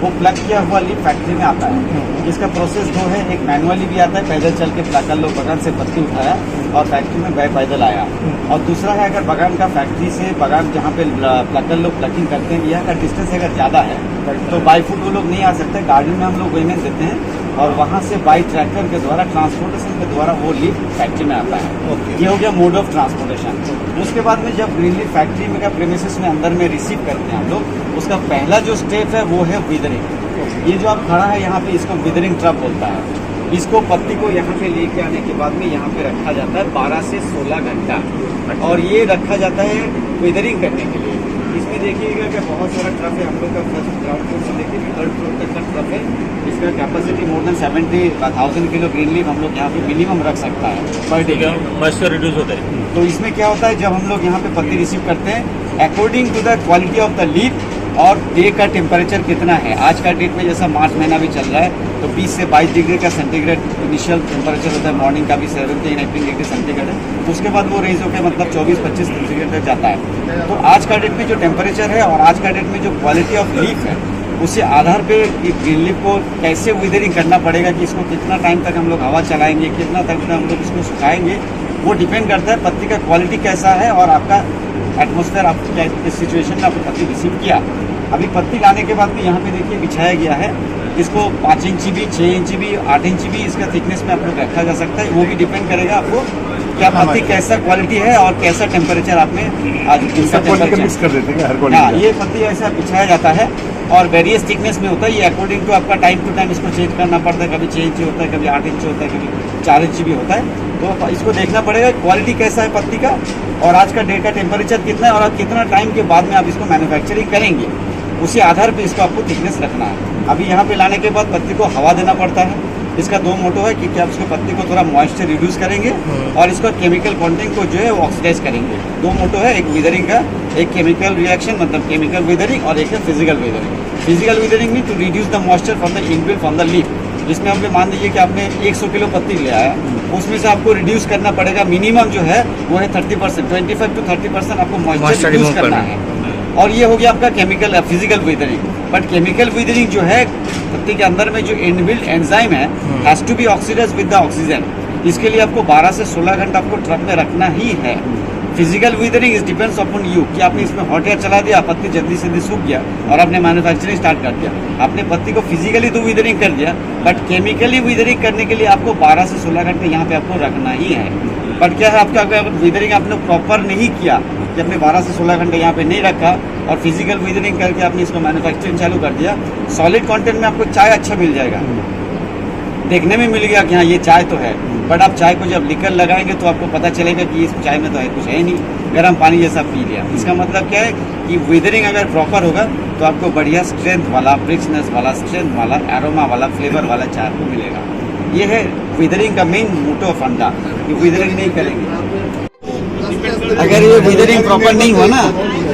वो प्लग किया हुआ लीफ फैक्ट्री में आता है। इसका प्रोसेस दो है, एक मैनुअली भी आता है, पैदल चल के प्लगर लोग बगान से पत्ती उठाया और फैक्ट्री में पैदल आया। और दूसरा है अगर बगान का फैक्ट्री से बगान जहाँ पे प्लगर लोग प्लगिंग करते हैं, यह का डिस्टेंस अगर ज़्यादा है तो बाई फुट वो लोग नहीं आ सकते, गाड़ी में हम लोग वेमेन देते हैं और वहाँ से बाई ट्रैक्टर के द्वारा ट्रांसपोर्टेशन के द्वारा वो लीफ फैक्ट्री में आता है। ये हो गया मोड ऑफ ट्रांसपोर्टेशन। उसके बाद में जब ग्रीन लीफ फैक्ट्री में का प्रेमिसेस में अंदर में रिसीव करते हैं हम लोग, उसका पहला जो स्टेप है वो है विदरिंग। ये जो आप खड़ा है यहाँ पे, इसको विदरिंग ट्रक बोलता है। इसको पत्ती को यहाँ पे लेके आने के बाद में यहाँ पे रखा जाता है 12 से 16 घंटा, और ये रखा जाता है विदरिंग करने के लिए। इसमें देखिएगा कि बहुत सारा ट्रक है, हम लोग का फर्स्ट ग्राउंड फ्लोर से लेके थर्ड फ्लोर तक का ट्रक है। इसका capacity more than 70,000 kilo green leaf हम लोग यहाँ पे मिनिमम रख सकता है पर डे। मॉइस्चर रिड्यूस होता है। तो इसमें क्या होता है, जब हम लोग यहाँ पे पत्ती रिसीव करते हैं, according to the quality of the leaf और डे का टेम्परेचर कितना है। आज का डेट में जैसा मार्च महीना भी चल रहा है तो 20 से 22 डिग्री का सेंटीग्रेड इनिशियल टेम्परेचर होता है, मॉर्निंग का भी 17-18 डिग्री सेंटीग्रेड है। उसके बाद वो रेंज होकर मतलब 24-25 सेंटीग्रेड तक जाता है। तो आज का डेट में जो टेम्परेचर है और आज का डेट में जो क्वालिटी ऑफ लीफ है, उसी आधार पे ग्रीन लीफ को कैसे विदरिंग करना पड़ेगा कि इसको कितना टाइम तक हम लोग हवा चलाएंगे, कितना तक हम लोग इसको सुखाएंगे, वो डिपेंड करता है पत्ती का क्वालिटी कैसा है और आपका एटमोसफेयर आप किस सिचुएशन में आपको पत्ती रिसीव किया। अभी पत्ती लाने के बाद भी यहाँ पे देखिए बिछाया गया है। इसको 5 इंची भी, 6 इंची भी, 8 इंची भी इसका थिकनेस में आप लोग रखा जा सकता है। वो भी डिपेंड करेगा आपको क्या पत्ती कैसा क्वालिटी है और कैसा टेम्परेचर आपने आज मिक्स कर देते हैं हर क्वालिटी। हाँ, ये पत्ती ऐसा बिछाया जाता है और वेरियस थिकनेस में होता है। ये अकॉर्डिंग टू आपका टाइम टू टाइम इसको चेंज करना पड़ता है। कभी 6 इंची होता है, कभी 8 इंची होता है, कभी 4 इंची भी होता है। तो इसको देखना पड़ेगा क्वालिटी कैसा है पत्ती का और आज का डे का टेम्परेचर कितना है और आप कितना टाइम के बाद में आप इसको मैन्युफैक्चरिंग करेंगे, उसी आधार पे इसको आपको थिकनेस रखना है। अभी यहाँ पे लाने के बाद पत्ती को हवा देना पड़ता है। इसका 2 मोटो है कि आप इसको पत्ती को थोड़ा मॉइस्चर रिड्यूस करेंगे और इसका केमिकल कंटेंट को जो है वो ऑक्सीडाइज करेंगे। 2 मोटो है, एक विदरिंग का, एक केमिकल रिएक्शन मतलब केमिकल विदरिंग और एक है physical withering. Physical withering mean to reduce the moisture from the inbuilt from the leaf. जिसमें हमने मान लीजिए कि आपने 100 किलो पत्ती ले आया, उसमें से आपको रिड्यूस करना पड़ेगा मिनिमम जो है वो है 30%, 25 to 30% आपको मॉइस्चर रिड्यूस करना है। और ये हो गया आपका chemical physical withering. But chemical withering जो है पत्ती के अंदर में जो इनबिल्ट एंजाइम है has to be oxidised with the oxygen. इसके लिए आपको 12 से 16 घंटा आपको ट्रक में रखना ही है। Physical withering is depends upon you कि आपने इसमें हॉट एयर चला दिया, पत्ती जल्दी से सूख गया और आपने मैन्युफैक्चरिंग स्टार्ट कर दिया। आपने पत्ती को फिजिकली तो विदरिंग कर दिया, बट केमिकली विदरिंग करने के लिए आपको 12 से 16 घंटे यहाँ पे आपको रखना ही है। बट क्या है, आपका अगर विदरिंग आपने प्रॉपर नहीं किया कि आपने 12 से 16 घंटे यहाँ पे नहीं रखा और फिजिकल विदरिंग करके आपने इसको मैन्युफैक्चरिंग चालू कर दिया, सॉलिड कंटेंट में आपको चाय अच्छा मिल जाएगा, देखने में मिल गया कि हाँ ये चाय तो है। बट आप चाय को जब लिकर लगाएंगे तो आपको पता चलेगा कि इस चाय में तो है कुछ है नहीं, गर्म पानी जैसा पी लिया। इसका मतलब क्या है कि विदरिंग अगर प्रॉपर होगा तो आपको बढ़िया स्ट्रेंथ वाला, ब्रिक्सनेस वाला, स्ट्रेंथ वाला, एरोमा वाला, फ्लेवर वाला चाय आपको मिलेगा। ये है विदरिंग का मेन मोटो फंडा कि विदरिंग नहीं करेंगे। अगर ये विदरिंग प्रॉपर नहीं हुआ ना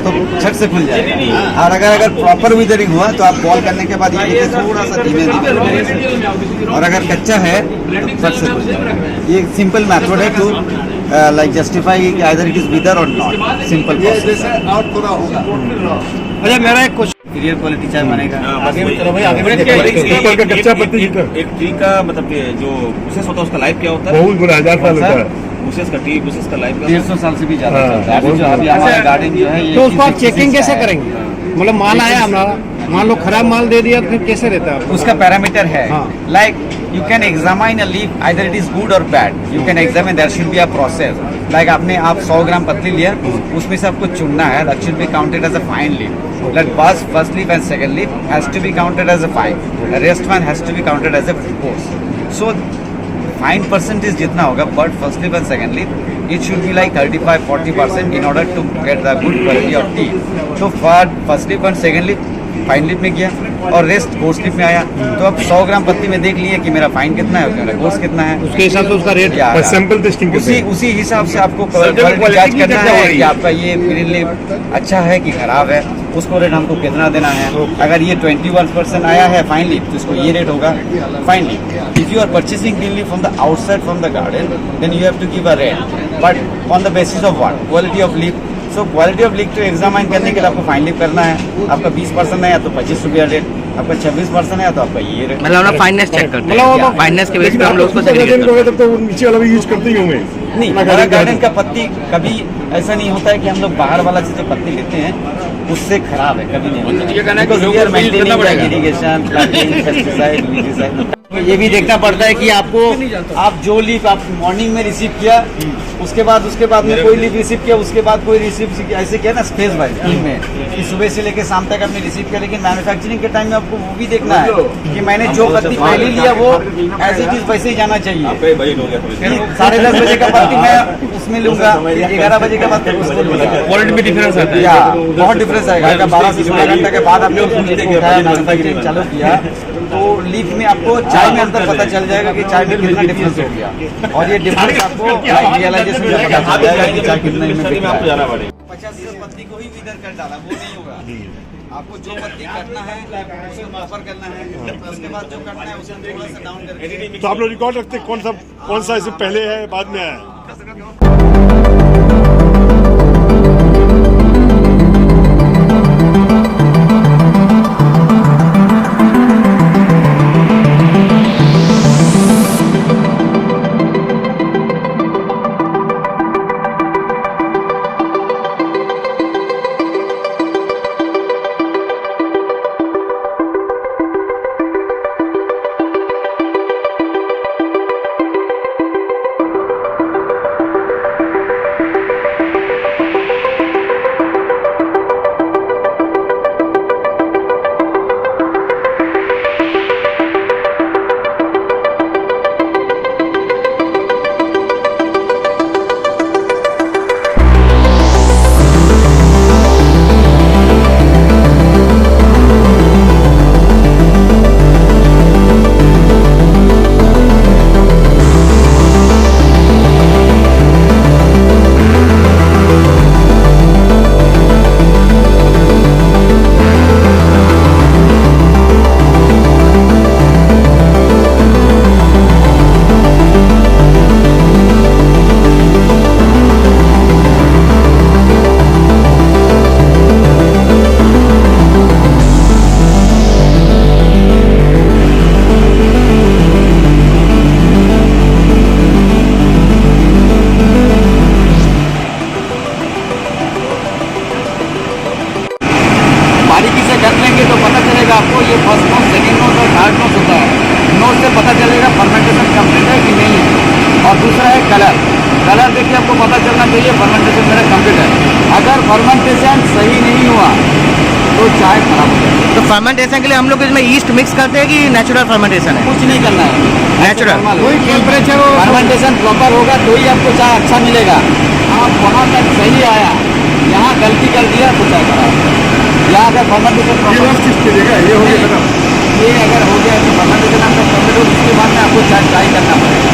तो झट से खुल जाएगा, और अगर प्रॉपर विदरिंग हुआ तो आप बॉल करने के बाद ये थोड़ा सा धीमे धीमे, और अगर कच्चा है तो झट से खुल जाएगा। ये सिंपल मेथड है टू लाइक जस्टिफाई कि आइदर इट इज विदर और नॉट। सिंपल प्रोसेस है। अच्छा, मेरा एक क्वेश्चन, सुपीरियर क्वालिटी चाय बनेगा। कच्चा पत्ती एक ट्री का मतलब जो प्रोसेस होता है उसका लाइफ क्या होता है? बहुत बुरा 1000 साल होता है। प्रोसेस का लाइफ 150 साल से भी ज्यादा चलता है। जो अभी हमारा गार्डन जो है ये तो उसको आप चेकिंग कैसे करेंगे? मतलब माल आया हमारा, मान लो खराब माल दे दिया, फिर कैसे रहता है? उसका पैरामीटर है like you can examine a leaf either it is good और bad. You can examine, there should be a process. Like आपने 100 ग्राम पत्ती लिया, उसमें से आपको चुनना है, that should be counted as a fine leaf. That first leaf and second leaf has to be counted as a fine. The rest one has to be counted as a coarse. So fine percentage जितना होगा, but first leaf and second leaf, it should be like 35-40% in order to get the good quality of tea. So for first leaf and second leaf fine lip में किया और rest course lip में आया, तो अब 100 ग्राम पत्ती में देख लिए कि मेरा फाइन कितना है, मेरा कोर्स कितना है, उसके हिसाब से उसका रेट सैंपल टेस्टिंग उसी हिसाब से आपको जांच करना है कि आपका ये ग्रीन लिप अच्छा है कि खराब है, उसको रेट हमको कितना देना है। अगर ये 21% आया है फाइन लिप तो इसको ये रेट होगा fine leaf. If you are purchasing green leaf from the outside from the garden then you have to give a rate, but on the basis of what? Quality of leaf. So quality of leaf को examine करने के लिए आपको fine lip करना है। आपका 20% है या तो 25 रुपया रेट, आपका 26% है तो आपका ये रहे। मतलब हम लोग फाइनेंस चेक करते मतलब हैं, फाइनेंस के बेस पे हम लोग उसको segregate करते हैं। तब तो वो नीचे वाला भी यूज करते ही होंगे नहीं, हमारा गार्डन का पत्ती कभी ऐसा नहीं होता है कि हम लोग बाहर वाला से जो पत्ती लेते हैं उससे खराब है, कभी नहीं होता। ये कहना है कि Because लोगों we are को बिल maintaining करना पड़ेगा। the irrigation, planting, pesticide, weedicide। ये भी देखना पड़ता है कि आपको आप जो लीफ आप मॉर्निंग में रिसीव किया उसके बाद में कोई लीफ रिसीव किया उसके बाद कोई रिसीव किया, ऐसे किया ना स्पेस वाइज में कि सुबह से लेकर शाम तक आपने रिसीव किया। लेकिन मैन्युफैक्चरिंग के टाइम में आपको वो भी देखना है कि मैंने जो पत्ती पहले लिया वो एज इट इज वैसे ही जाना चाहिए। आपका बजट हो गया फिर 10:30 बजे का पत्ती मैं उसमें लूंगा, 11 बजे के बाद उसको लूंगा। क्वालिटी में डिफरेंस आता है। या बहुत डिफरेंस आएगा। अगर 12 से 16 घंटे के बाद आपने उसको उठाया मैन्युफैक्चरिंग चालू किया तो लीफ में आपको चाय में अंतर पता चल जाएगा कि चाय में कितना डिफरेंस हो गया, और ये डिफरेंस आपको रियलाइजेशन में पता चल जाएगा कि चाय कितना में बिक रहा आपको है। जाना पड़ेगा। 50 पत्ती को ही विदर कर डाला वो नहीं होगा। आपको जो पत्ती काटना है उसे प्रॉपर करना है, उसके बाद जो काटना है उसे थोड़ा सा डाउन करके। तो आप लोग रिकॉर्ड रखते हैं कौन सा इससे पहले है बाद में आया है? आपको ये फर्स्ट नोट, सेकेंड नोट और थर्ड नोट होता है। नोट से पता चलेगा फर्मेंटेशन कंप्लीट है कि नहीं है। और दूसरा है कलर। कलर देखिए आपको पता चलना चाहिए फर्मेंटेशन मेरा कंप्लीट है। अगर फर्मेंटेशन सही नहीं हुआ तो चाय खराब हो जाएगी। तो फर्मेंटेशन के लिए हम लोग इसमें ईस्ट मिक्स करते हैं कि नेचुरल फर्मेंटेशन है? कुछ नहीं करना है, नेचुरल कोई टेम्परेचर फर्मेंटेशन प्रॉपर होगा तो ही आपको चाय अच्छा मिलेगा। आप वहाँ तक सही आया, यहाँ गलती कर दिया तो चाय खराब। यहाँ अगर फर्मेंटेशन ये बस किस कीजिएगा, ये हो गया खत्म। ये अगर हो गया तो फर्मेंटेशन आपका कंप्लीट हो, उसके बाद में आपको चाय ट्राई करना पड़ेगा।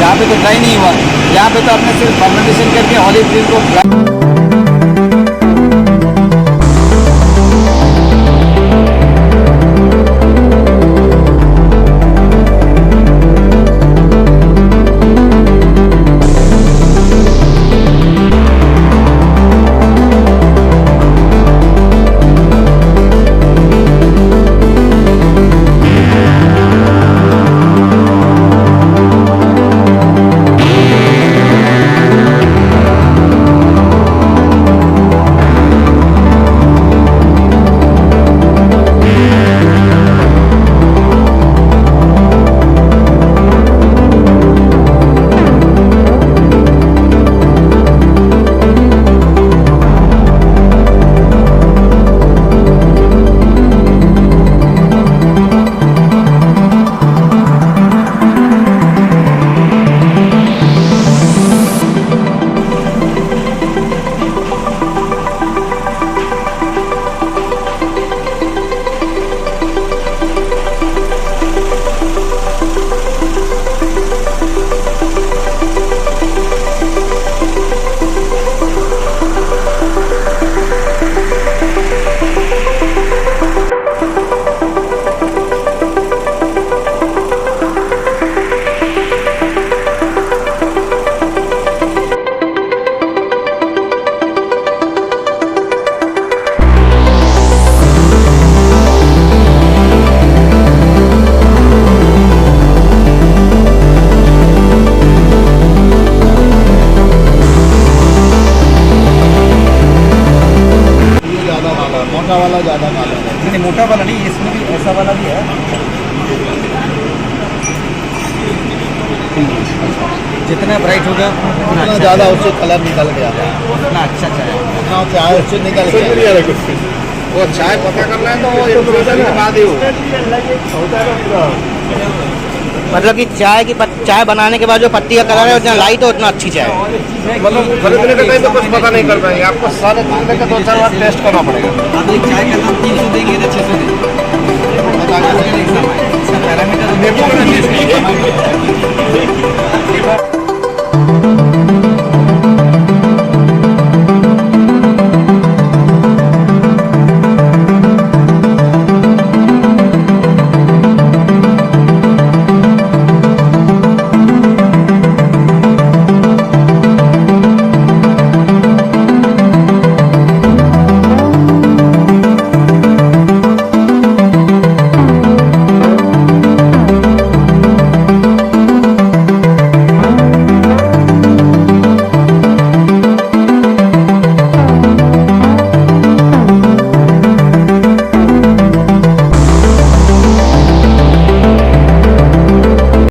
यहाँ पे तो ट्राई नहीं हुआ, यहाँ पे तो आपने सिर्फ फर्मेंटेशन करके ऑलिव ग्रीन को हो गया उतना अच्छा ज़्यादा उससे कलर निकल गया, उतना अच्छा चाय है। जितना चाय उससे निकल समझ नहीं गया। आ रहा कुछ। वो चाय पता करना है तो वो इन्फ्लुएंसर के बाद ही होगा। मतलब कि चाय बनाने के बाद जो पत्ती का कलर है उतना लाइट हो उतना अच्छी चाय है। मतलब खरीदने के टाइम तो कुछ पता नहीं कर पाएंगे, आपको सारे खरीदने का 2-4 बार टेस्ट करना पड़ेगा। आप एक चाय का दाम 300 देंगे तो 600 देंगे, बता दो एग्जाम है इसका पैरामीटर